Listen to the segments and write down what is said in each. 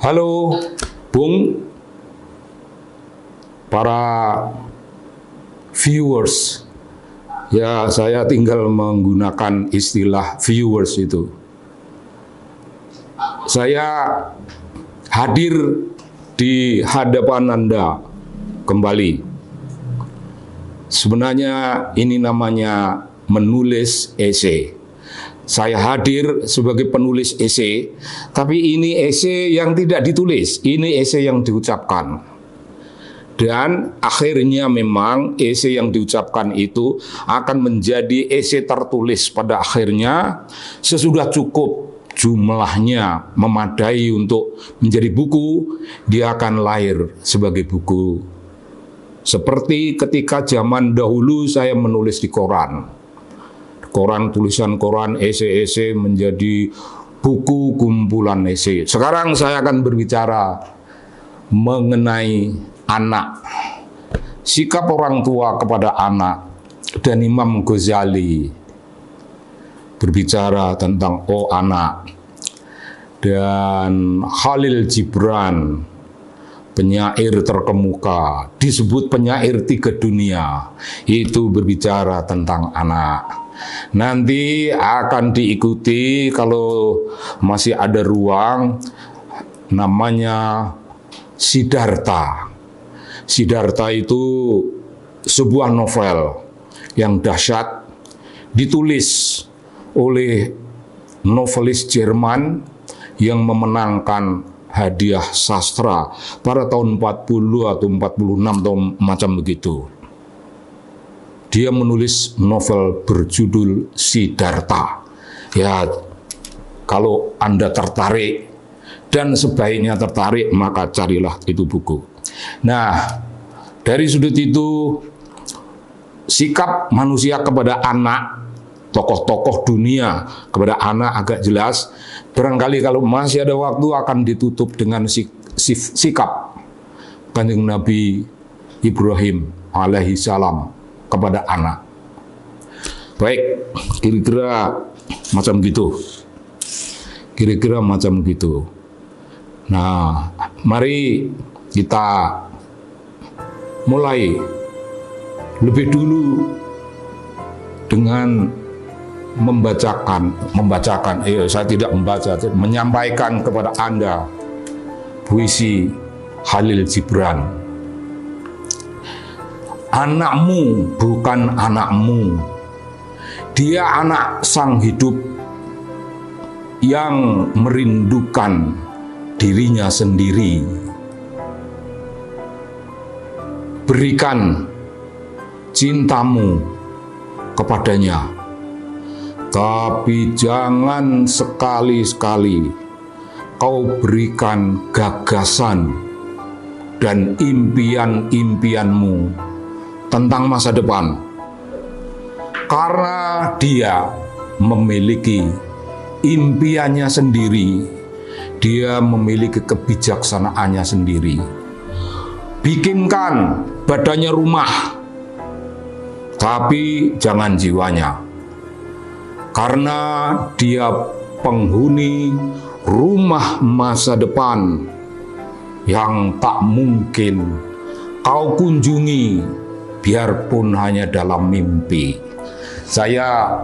Halo, Bung, para viewers. Ya, saya tinggal menggunakan istilah viewers itu. Saya hadir di hadapan Anda kembali. Sebenarnya ini namanya menulis esai. Saya hadir sebagai penulis esai, tapi ini esai yang tidak ditulis, ini esai yang diucapkan. Dan akhirnya memang esai yang diucapkan itu akan menjadi esai tertulis pada akhirnya sesudah cukup jumlahnya memadai untuk menjadi buku, dia akan lahir sebagai buku. Seperti ketika zaman dahulu saya menulis di koran. Tulisan koran, esai-esai menjadi buku kumpulan esai. Sekarang saya akan berbicara mengenai anak. Sikap orang tua kepada anak. Dan Imam Ghazali berbicara tentang anak. Dan Khalil Gibran, penyair terkemuka, disebut penyair 3 dunia, itu berbicara tentang anak. Nanti akan diikuti kalau masih ada ruang, namanya Siddhartha. Siddhartha itu sebuah novel yang dahsyat, ditulis oleh novelis Jerman yang memenangkan hadiah sastra pada tahun 40 atau 46 atau macam begitu. Dia menulis novel berjudul Siddhartha. Ya, kalau Anda tertarik dan sebaiknya tertarik, maka carilah itu buku. Nah, dari sudut itu, sikap manusia kepada anak, tokoh-tokoh dunia kepada anak agak jelas. Barangkali kalau masih ada waktu akan ditutup dengan sikap Kanjeng Nabi Ibrahim alaihi salam kepada anak. Baik, kira-kira macam gitu. Kira-kira macam gitu. Nah, mari kita mulai lebih dulu dengan membacakan, saya tidak membaca, menyampaikan kepada Anda puisi Khalil Gibran. Anakmu bukan anakmu, dia anak sang hidup yang merindukan dirinya sendiri. Berikan cintamu kepadanya, tapi jangan sekali-sekali kau berikan gagasan dan impian-impianmu tentang masa depan, karena dia memiliki impiannya sendiri, dia memiliki kebijaksanaannya sendiri. Bikinkan badannya rumah, tapi jangan jiwanya, karena dia penghuni rumah masa depan yang tak mungkin kau kunjungi biarpun hanya dalam mimpi. Saya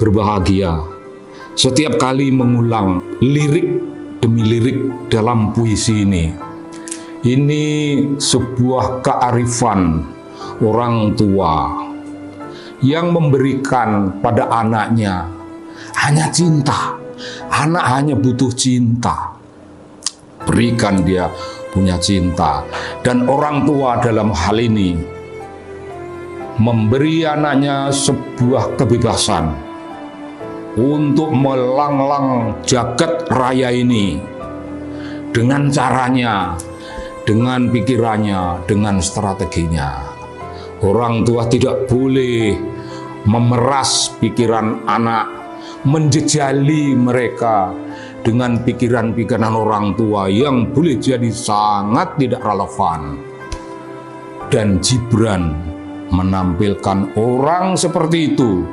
berbahagia setiap kali mengulang lirik demi lirik dalam puisi ini. Ini sebuah kearifan orang tua yang memberikan pada anaknya hanya cinta. Anak hanya butuh cinta. Berikan dia punya cinta. Dan orang tua dalam hal ini memberi anaknya sebuah kebebasan untuk melanglang jagat raya ini dengan caranya, dengan pikirannya, dengan strateginya. Orang tua tidak boleh memeras pikiran anak, menjejali mereka dengan pikiran-pikiran orang tua yang boleh jadi sangat tidak relevan. Dan Gibran menampilkan orang seperti itu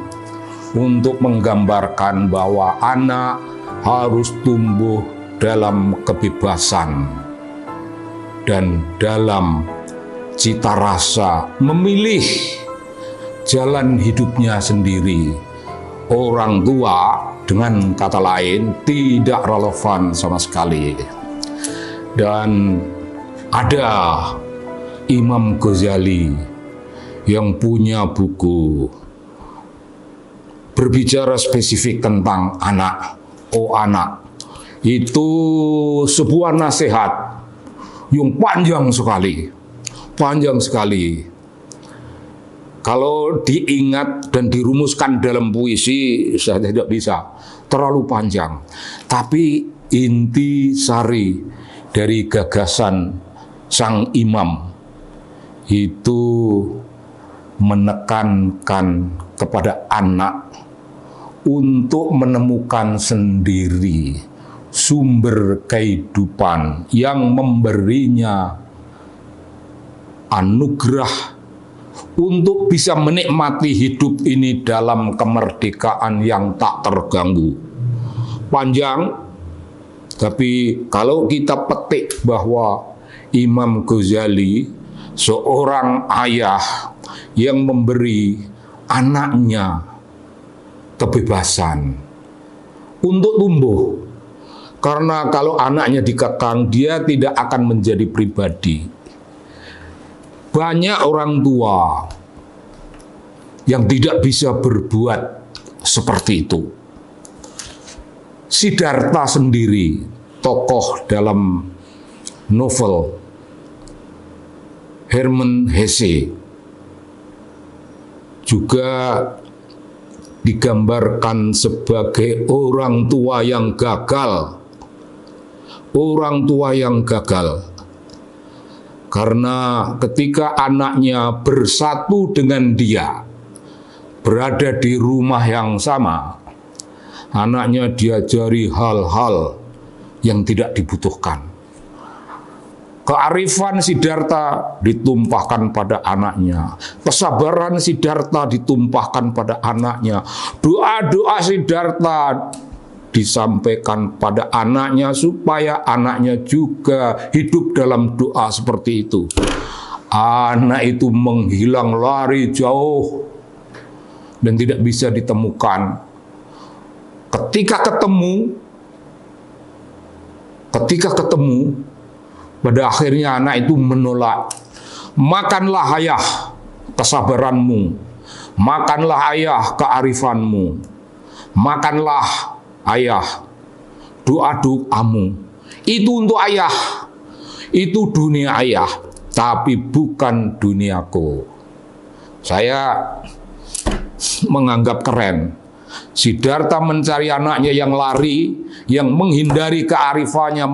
untuk menggambarkan bahwa anak harus tumbuh dalam kebebasan dan dalam cita rasa memilih jalan hidupnya sendiri. Orang tua, dengan kata lain, tidak relevan sama sekali. Dan ada Imam Ghazali yang punya buku berbicara spesifik tentang anak. Oh anak, itu sebuah nasihat yang panjang sekali. Panjang sekali. Kalau diingat dan dirumuskan dalam puisi, saya tidak bisa. Terlalu panjang. Tapi inti sari dari gagasan sang imam itu menekankan kepada anak untuk menemukan sendiri sumber kehidupan yang memberinya anugerah untuk bisa menikmati hidup ini dalam kemerdekaan yang tak terganggu. Panjang, tapi kalau kita petik bahwa Imam Ghazali seorang ayah yang memberi anaknya kebebasan untuk tumbuh. Karena kalau anaknya dikekang, dia tidak akan menjadi pribadi. Banyak orang tua yang tidak bisa berbuat seperti itu. Siddhartha sendiri, tokoh dalam novel Hermann Hesse, juga digambarkan sebagai orang tua yang gagal. Orang tua yang gagal. Karena ketika anaknya bersatu dengan dia, berada di rumah yang sama, anaknya diajari hal-hal yang tidak dibutuhkan. Kearifan Siddhartha ditumpahkan pada anaknya. Kesabaran Siddhartha ditumpahkan pada anaknya. Doa-doa Siddhartha disampaikan pada anaknya supaya anaknya juga hidup dalam doa seperti itu. Anak itu menghilang lari jauh dan tidak bisa ditemukan. Ketika ketemu, pada akhirnya anak itu menolak. Makanlah ayah kesabaranmu, makanlah ayah kearifanmu, makanlah ayah doa-doamu. Itu untuk ayah, itu dunia ayah, tapi bukan duniaku. Saya menganggap keren Siddhartha mencari anaknya yang lari, yang menghindari kearifannya,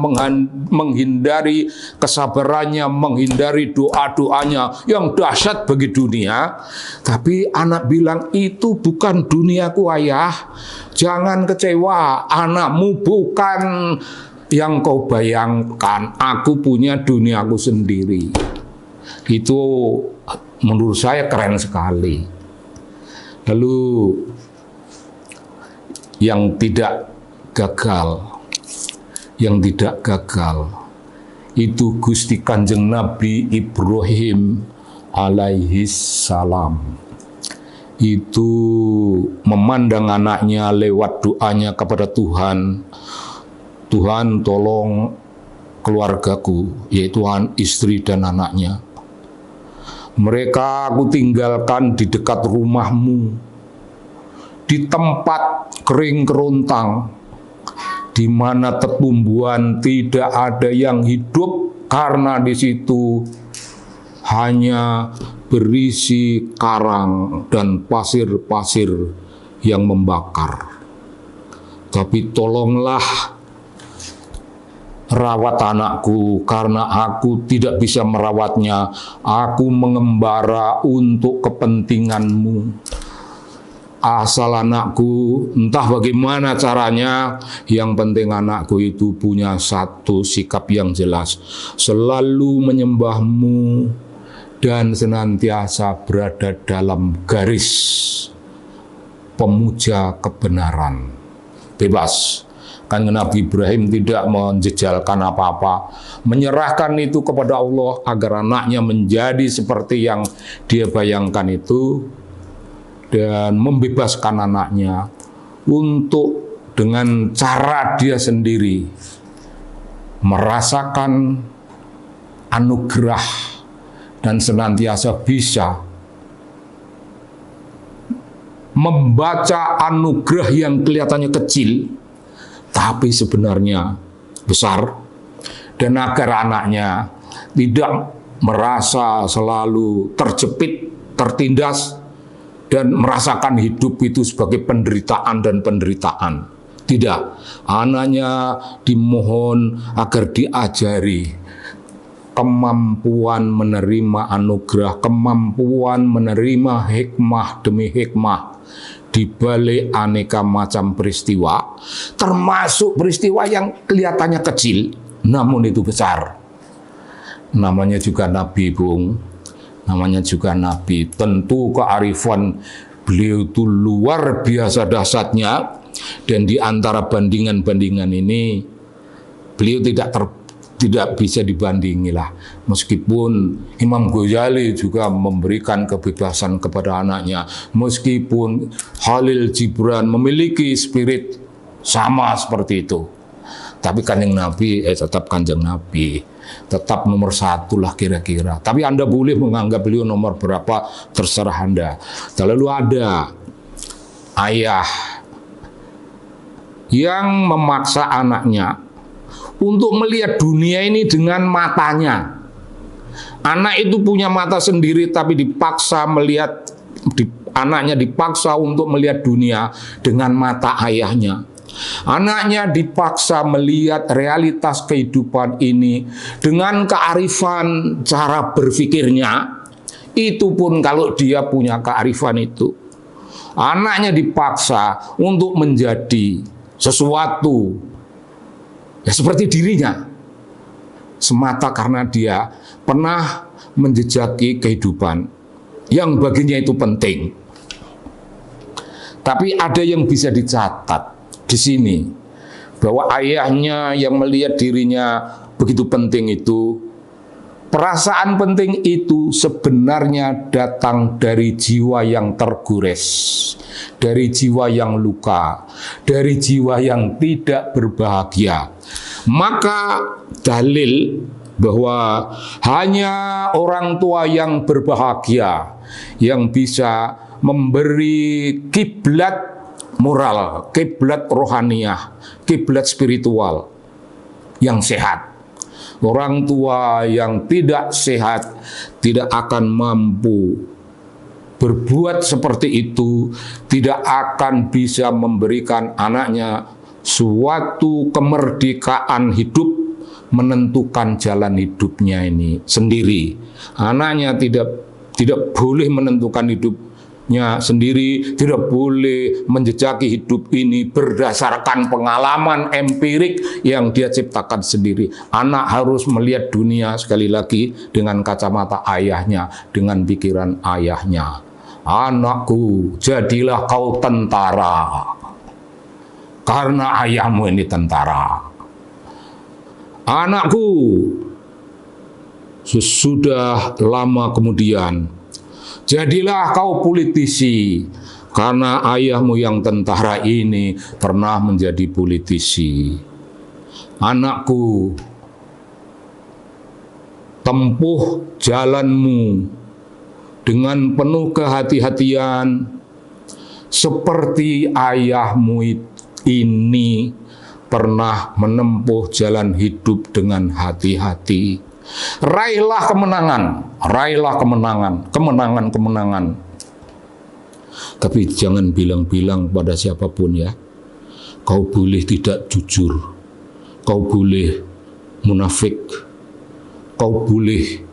menghindari kesabarannya, menghindari doa-doanya yang dahsyat bagi dunia. Tapi anak bilang, itu bukan duniaku ayah. Jangan kecewa, anakmu bukan yang kau bayangkan. Aku punya duniaku sendiri. Itu menurut saya keren sekali. Lalu yang tidak gagal itu Gusti Kanjeng Nabi Ibrahim alaihi salam. Itu memandang anaknya lewat doanya kepada Tuhan. Tuhan tolong keluargaku, yaitu istri dan anaknya. Mereka aku tinggalkan di dekat rumahmu, di tempat kering kerontang, di mana tetumbuhan tidak ada yang hidup, karena di situ hanya berisi karang dan pasir-pasir yang membakar. Tapi tolonglah rawat anakku, karena aku tidak bisa merawatnya. Aku mengembara untuk kepentinganmu. Asal anakku, entah bagaimana caranya, yang penting anakku itu punya satu sikap yang jelas, selalu menyembahmu dan senantiasa berada dalam garis pemuja kebenaran. Bebas. Kan Nabi Ibrahim tidak menjejalkan apa-apa, menyerahkan itu kepada Allah agar anaknya menjadi seperti yang dia bayangkan itu, dan membebaskan anaknya untuk dengan cara dia sendiri merasakan anugerah dan senantiasa bisa membaca anugerah yang kelihatannya kecil tapi sebenarnya besar, dan agar anaknya tidak merasa selalu terjepit, tertindas, dan merasakan hidup itu sebagai penderitaan dan penderitaan. Tidak, anaknya dimohon agar diajari kemampuan menerima anugerah, kemampuan menerima hikmah demi hikmah di balik aneka macam peristiwa, termasuk peristiwa yang kelihatannya kecil, namun itu besar. Namanya juga Nabi, Bung. Namanya juga Nabi. Tentu kearifan beliau itu luar biasa dahsyatnya, dan di antara bandingan-bandingan ini, beliau tidak bisa dibandingi lah. Meskipun Imam Ghazali juga memberikan kebebasan kepada anaknya, meskipun Khalil Gibran memiliki spirit sama seperti itu, tapi Kanjeng Nabi tetap Kanjeng Nabi, tetap nomor satu lah kira-kira. Tapi Anda boleh menganggap beliau nomor berapa, terserah Anda. Lalu ada ayah yang memaksa anaknya untuk melihat dunia ini dengan matanya. Anak itu punya mata sendiri, tapi dipaksa melihat, anaknya dipaksa untuk melihat dunia dengan mata ayahnya. Anaknya dipaksa melihat realitas kehidupan ini dengan kearifan cara berpikirnya. Itu pun kalau dia punya kearifan itu. Anaknya dipaksa untuk menjadi sesuatu ya seperti dirinya, semata karena dia pernah menjejaki kehidupan yang baginya itu penting. Tapi ada yang bisa dicatat di sini, bahwa ayahnya yang melihat dirinya begitu penting itu, perasaan penting itu sebenarnya datang dari jiwa yang tergores, dari jiwa yang luka, dari jiwa yang tidak berbahagia. Maka dalil bahwa hanya orang tua yang berbahagia yang bisa memberi kiblat moral, kiblat rohaniah, kiblat spiritual yang sehat. Orang tua yang tidak sehat tidak akan mampu berbuat seperti itu, tidak akan bisa memberikan anaknya suatu kemerdekaan hidup, menentukan jalan hidupnya ini sendiri. Anaknya tidak boleh menentukan hidupnya sendiri, tidak boleh menjejaki hidup ini berdasarkan pengalaman empirik yang dia ciptakan sendiri. Anak harus melihat dunia sekali lagi dengan kacamata ayahnya, dengan pikiran ayahnya. Anakku, jadilah kau tentara, karena ayahmu ini tentara. Anakku, sesudah lama kemudian, jadilah kau politisi, karena ayahmu yang tentara ini pernah menjadi politisi. Anakku, tempuh jalanmu dengan penuh kehati-hatian, seperti ayahmu ini pernah menempuh jalan hidup dengan hati-hati. Raihlah kemenangan, raihlah kemenangan, kemenangan-kemenangan. Tapi jangan bilang-bilang pada siapapun ya. Kau boleh tidak jujur, kau boleh munafik, kau boleh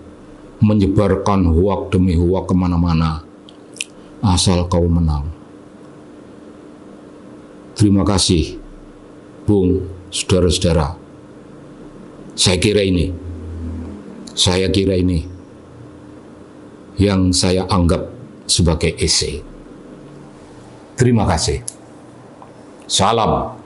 menyebarkan hoak demi hoak kemana-mana, asal kau menang. Terima kasih, Bung, saudara-saudara. Saya kira ini yang saya anggap sebagai esai. Terima kasih. Salam.